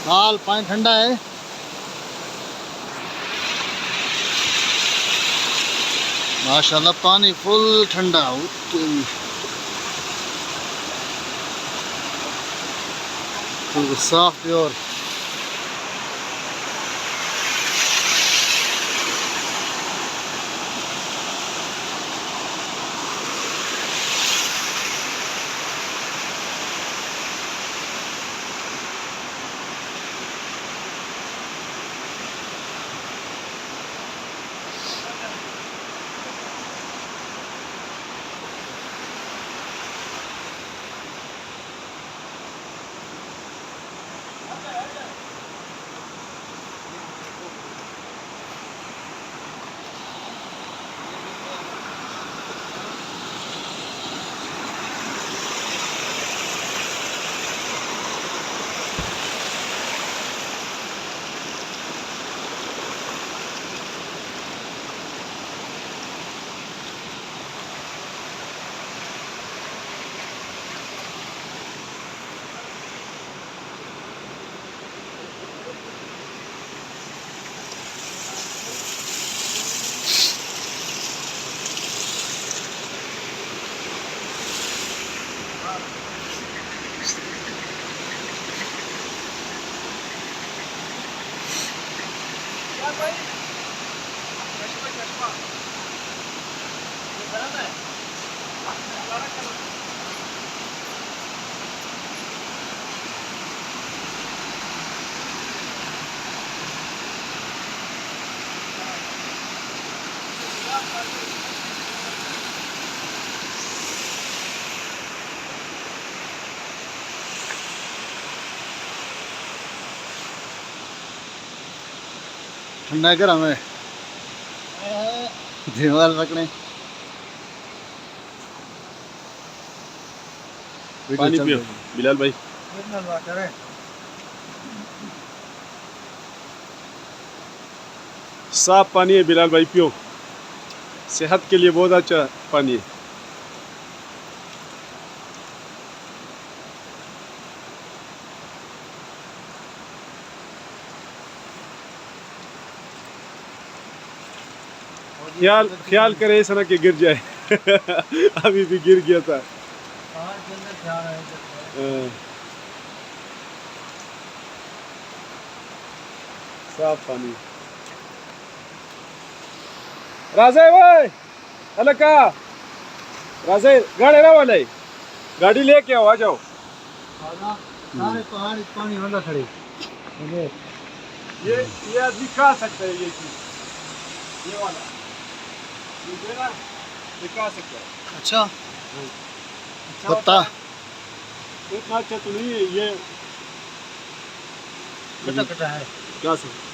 हाल पानी ठंडा है। माशाल्लाह पानी फुल ठंडा, बिल्कुल साफ प्योर। ठंडा कर हमें दीवार पकड़े। पानी पियो बिलाल भाई। साफ पानी है बिलाल भाई, पियो, सेहत के लिए बहुत अच्छा पानी है। ख्याल करे ऐसा ना कि गिर जाए। अभी भी गिर गया था। साफ पानी। राजे भाई अल का राजे गाड़ी ना वाले गाड़ी लेके आओ, आ जाओ। सारे पहाड़ पानी वाला खड़े। ये आदमी खा सकता है ये चीज, ये वाला ये खा सकता है। अच्छा पत्ता इतना अच्छा तो नहीं है ये, कटा कटा है। खा सकता।